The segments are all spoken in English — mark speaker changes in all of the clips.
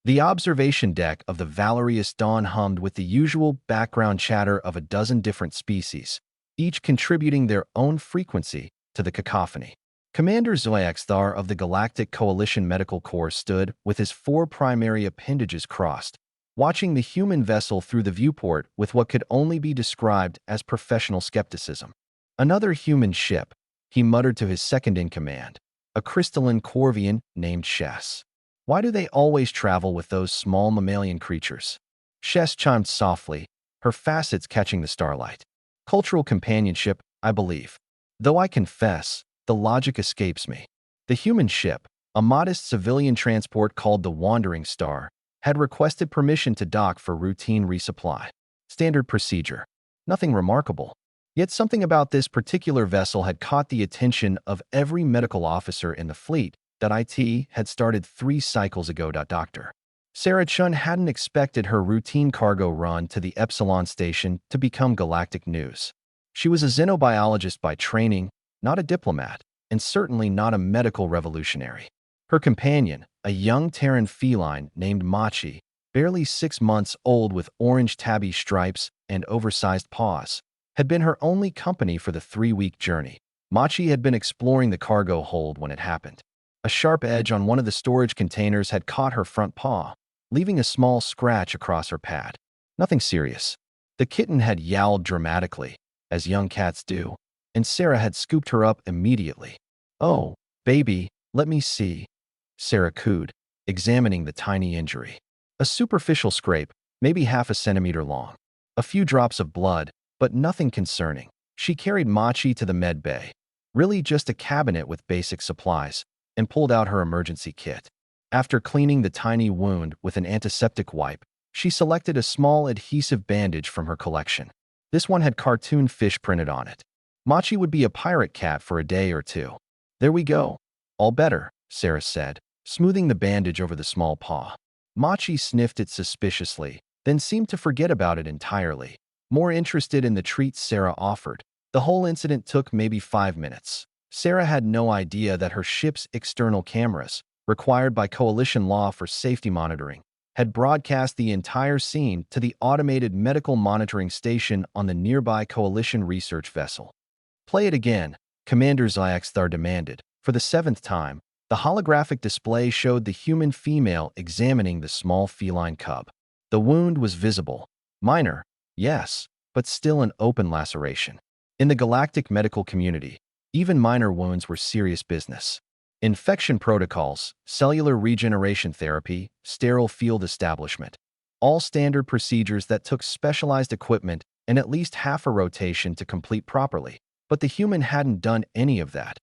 Speaker 1: The observation deck of the Valerius Dawn hummed with the usual background chatter of a dozen different species, each contributing their own frequency to the cacophony. Commander Zoyaxthar of the Galactic Coalition Medical Corps stood with his four primary appendages crossed, watching the human vessel through the viewport with what could only be described as professional skepticism. Another human ship, he muttered to his second-in-command, a crystalline Corvian named Shess. Why do they always travel with those small mammalian creatures? Shess chimed softly, her facets catching the starlight. Cultural companionship, I believe. Though I confess, the logic escapes me. The human ship, a modest civilian transport called the Wandering Star, had requested permission to dock for routine resupply. Standard procedure. Nothing remarkable. Yet something about this particular vessel had caught the attention of every medical officer in the fleet that IT had started 3 cycles ago. Dr. Sarah Chun hadn't expected her routine cargo run to the Epsilon station to become galactic news. She was a xenobiologist by training, not a diplomat, and certainly not a medical revolutionary. Her companion, a young Terran feline named Machi, barely 6 months old with orange tabby stripes and oversized paws, had been her only company for the 3-week journey. Machi had been exploring the cargo hold when it happened. A sharp edge on one of the storage containers had caught her front paw, leaving a small scratch across her pad. Nothing serious. The kitten had yowled dramatically, as young cats do, and Sarah had scooped her up immediately. "Oh, baby, let me see," Sarah cooed, examining the tiny injury. A superficial scrape, maybe half a centimeter long. A few drops of blood, but nothing concerning. She carried Machi to the med bay, really just a cabinet with basic supplies, and pulled out her emergency kit. After cleaning the tiny wound with an antiseptic wipe, she selected a small adhesive bandage from her collection. This one had cartoon fish printed on it. Machi would be a pirate cat for a day or two. "There we go. All better," Sarah said, smoothing the bandage over the small paw. Machi sniffed it suspiciously, then seemed to forget about it entirely, more interested in the treats Sarah offered. The whole incident took maybe 5 minutes. Sarah had no idea that her ship's external cameras, required by Coalition law for safety monitoring, had broadcast the entire scene to the automated medical monitoring station on the nearby Coalition research vessel. "Play it again," Commander Zyaxthar demanded. For the 7th time, the holographic display showed the human female examining the small feline cub. The wound was visible. Minor, yes, but still an open laceration. In the galactic medical community, even minor wounds were serious business. Infection protocols, cellular regeneration therapy, sterile field establishment. All standard procedures that took specialized equipment and at least half a rotation to complete properly. But the human hadn't done any of that.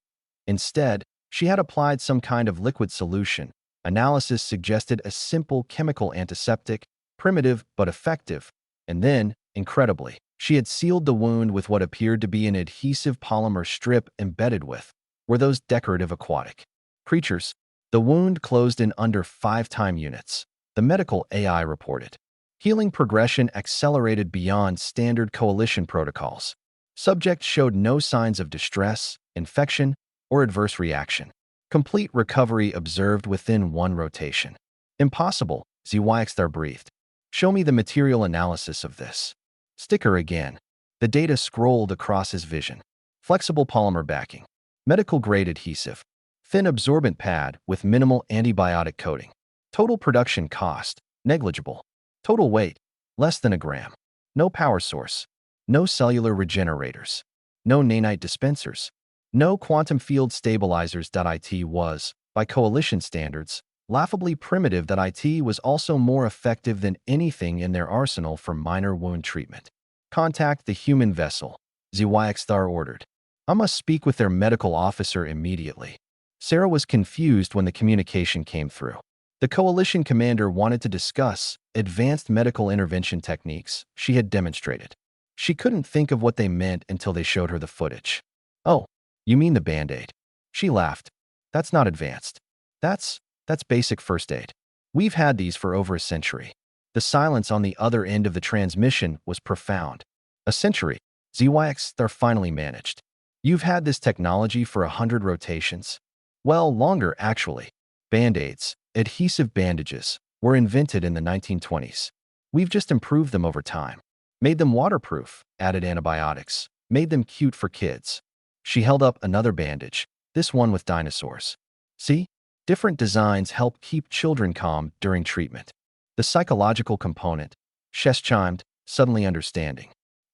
Speaker 1: Instead, she had applied some kind of liquid solution. Analysis suggested a simple chemical antiseptic, primitive but effective. And then, incredibly, she had sealed the wound with what appeared to be an adhesive polymer strip embedded with were those decorative aquatic creatures. The wound closed in under 5 time units, the medical AI reported. Healing progression accelerated beyond standard Coalition protocols. Subject showed no signs of distress, infection, or adverse reaction. Complete recovery observed within 1 rotation. "Impossible," Zyaxthar breathed. "Show me the material analysis of this." Sticker again. The data scrolled across his vision. Flexible polymer backing. Medical-grade adhesive. Thin absorbent pad with minimal antibiotic coating. Total production cost, negligible. Total weight, less than a gram. No power source. No cellular regenerators. No nanite dispensers. No quantum field stabilizers. It was, by Coalition standards, laughably primitive. It was also more effective than anything in their arsenal for minor wound treatment. "Contact the human vessel," Zyaxthar ordered. "I must speak with their medical officer immediately." Sarah was confused when the communication came through. The Coalition commander wanted to discuss advanced medical intervention techniques she had demonstrated. She couldn't think of what they meant until they showed her the footage. "Oh, you mean the Band-Aid?" She laughed. "That's not advanced. That's basic first aid. We've had these for over a century." The silence on the other end of the transmission was profound. "A century," Zyaxthar finally managed. "You've had this technology for 100 rotations?" "Well, longer, actually. Band-Aids, adhesive bandages, were invented in the 1920s. We've just improved them over time. Made them waterproof, added antibiotics, made them cute for kids. She held up another bandage, this one with dinosaurs. See? Different designs help keep children calm during treatment. The psychological component, Shess chimed, suddenly understanding.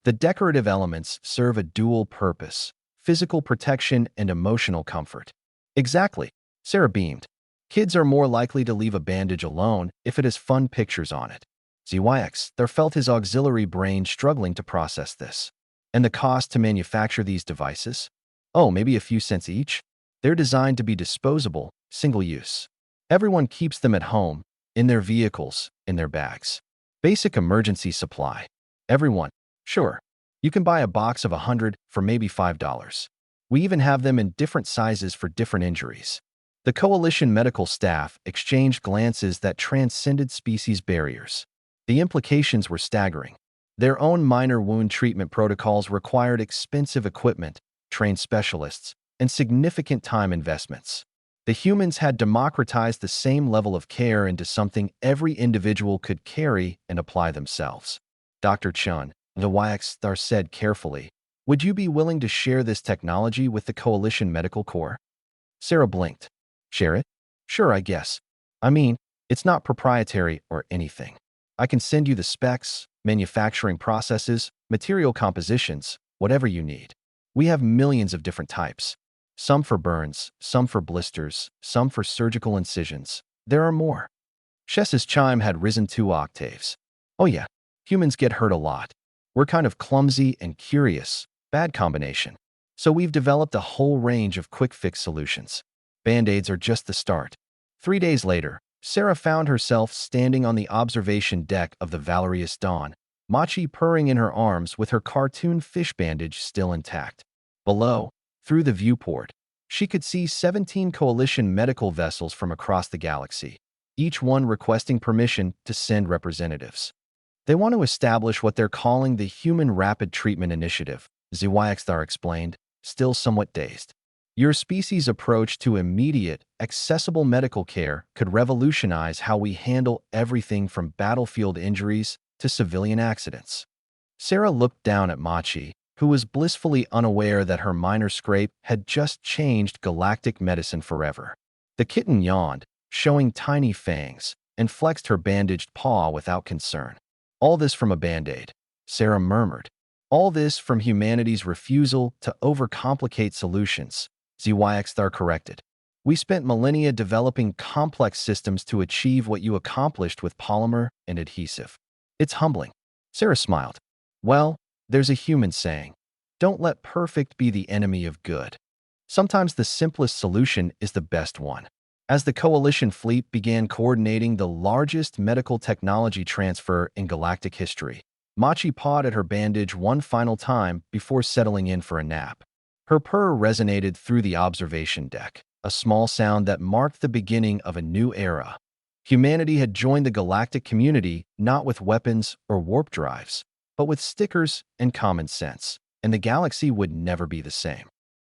Speaker 1: The decorative elements serve a dual purpose, physical protection and emotional comfort. Exactly, Sarah beamed. Kids are more likely to leave a bandage alone if it has fun pictures on it. ZYX there felt his auxiliary brain struggling to process this. And the cost to manufacture these devices? Oh, maybe a few cents each? They're designed to be disposable, single-use. Everyone keeps them at home, in their vehicles, in their bags. Basic emergency supply. Everyone. Sure. You can buy a box of 100 for maybe $5. We even have them in different sizes for different injuries. The coalition medical staff exchanged glances that transcended species barriers. The implications were staggering. Their own minor wound treatment protocols required expensive equipment, trained specialists, and significant time investments. The humans had democratized the same level of care into something every individual could carry and apply themselves. Dr. Chun, the YXR said carefully, would you be willing to share this technology with the Coalition Medical Corps? Sarah blinked. Share it? Sure, I guess. I mean, it's not proprietary or anything. I can send you the specs, manufacturing processes, material compositions, whatever you need. We have millions of different types. Some for burns, some for blisters, some for surgical incisions. There are more. Shess's chime had risen 2 octaves. Oh yeah, humans get hurt a lot. We're kind of clumsy and curious. Bad combination. So we've developed a whole range of quick-fix solutions. Band-aids are just the start. 3 days later, Sarah found herself standing on the observation deck of the Valerius Dawn, Machi purring in her arms with her cartoon fish bandage still intact. Below, through the viewport, she could see 17 coalition medical vessels from across the galaxy, each one requesting permission to send representatives. They want to establish what they're calling the Human Rapid Treatment Initiative, ZYXR explained, still somewhat dazed. Your species' approach to immediate, accessible medical care could revolutionize how we handle everything from battlefield injuries to civilian accidents. Sarah looked down at Machi, who was blissfully unaware that her minor scrape had just changed galactic medicine forever. The kitten yawned, showing tiny fangs, and flexed her bandaged paw without concern. All this from a Band-Aid, Sarah murmured. All this from humanity's refusal to overcomplicate solutions, ZYXR corrected. We spent millennia developing complex systems to achieve what you accomplished with polymer and adhesive. It's humbling. Sarah smiled. Well, there's a human saying, don't let perfect be the enemy of good. Sometimes the simplest solution is the best one. As the Coalition fleet began coordinating the largest medical technology transfer in galactic history, Machi pawed at her bandage one final time before settling in for a nap. Her purr resonated through the observation deck, a small sound that marked the beginning of a new era. Humanity had joined the galactic community not with weapons or warp drives, but with stickers and common sense, and the galaxy would never be the same.